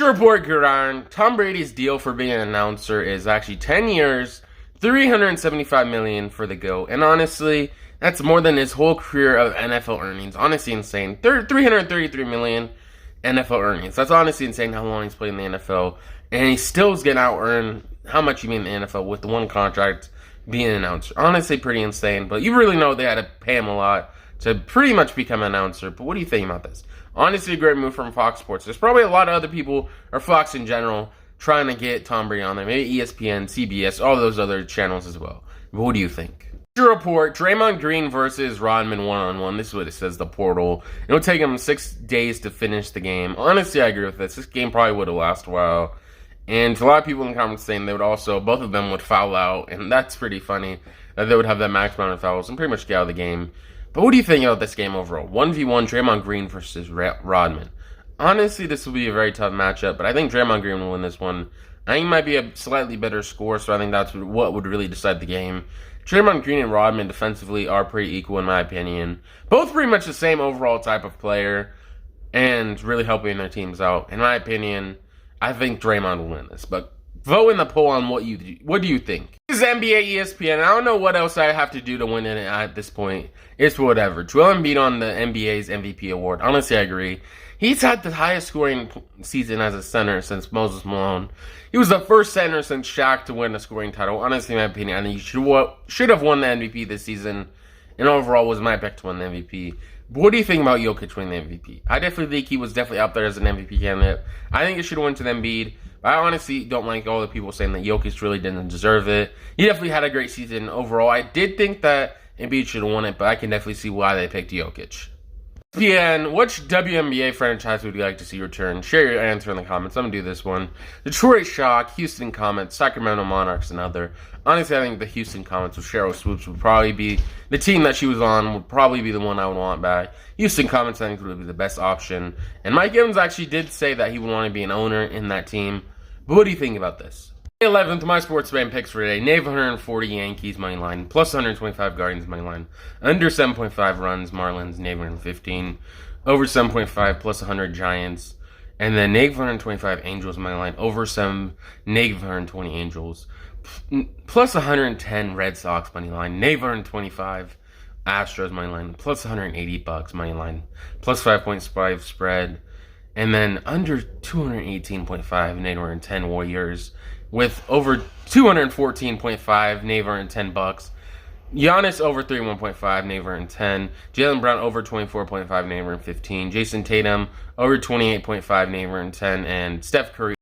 Report, Gridiron. Tom Brady's deal for being an announcer is actually 10 years, $375 million for the GOAT. And honestly, that's more than his whole career of NFL earnings. Honestly insane. $333 million NFL earnings. That's honestly insane how long he's played in the NFL. And he still is getting out-earned how much you mean in the NFL with the one contract being an announcer. Honestly, pretty insane. But you really know they had to pay him a lot to pretty much become an announcer. But what do you think about this? Honestly, a great move from Fox Sports. There's probably a lot of other people, or Fox in general, trying to get Tom Brady on there. Maybe ESPN, CBS, all those other channels as well. But what do you think? Report, Draymond Green versus Rodman one-on-one. This is what it says, the portal. It'll take him 6 days to finish the game. Honestly, I agree with this. This game probably would have lasted a while. And a lot of people in the comments saying they would also, both of them would foul out. And that's pretty funny that they would have that max amount of fouls and pretty much get out of the game. But what do you think about this game overall? 1v1, Draymond Green versus Rodman. Honestly, this will be a very tough matchup, but I think Draymond Green will win this one. I think it might be a slightly better score, so I think that's what would really decide the game. Draymond Green and Rodman defensively are pretty equal in my opinion. Both pretty much the same overall type of player and really helping their teams out. In my opinion, I think Draymond will win this, but vote in the poll on what do you think. This is NBA ESPN. I don't know what else I have to do to win it at this point. It's whatever. Joel Embiid on the NBA's MVP award. Honestly, I agree. He's had the highest scoring season as a center since Moses Malone. He was the first center since Shaq to win a scoring title. Honestly, in my opinion, I think he should have won the MVP this season. And overall was my pick to win the MVP. But what do you think about Jokic winning the MVP? I definitely think he was definitely up there as an MVP candidate. I think it should have went to the Embiid. But I honestly don't like all the people saying that Jokic really didn't deserve it. He definitely had a great season overall. I did think that Embiid should have won it, but I can definitely see why they picked Jokic. ESPN, which WNBA franchise would you like to see return? Share your answer in the comments. I'm going to do this one. Detroit Shock, Houston Comets, Sacramento Monarchs, and other. Honestly, I think the Houston Comets with Cheryl Swoops would probably be, the team that she was on would probably be the one I would want back. Houston Comets, I think, would be the best option. And Mike Evans actually did say that he would want to be an owner in that team. But what do you think about this? 11th, my sports fan picks for today. Nave 140 Yankees money line, plus 125 Guardians money line, under 7.5 runs Marlins, Nave 115, over 7.5 plus 100 Giants, and then Nave 125 Angels money line, over 7 negative 120 Angels, plus 110 Red Sox money line, Nave 125 Astros money line, plus 180 Bucks money line, plus 5.5 spread, and then under 218.5 Nave 110 Warriors, with over 214.5 Naver and 10 Bucks. Giannis over 31.5 Naver and 10. Jaylen Brown over 24.5 Naver and 15. Jason Tatum over 28.5 Naver and 10. And Steph Curry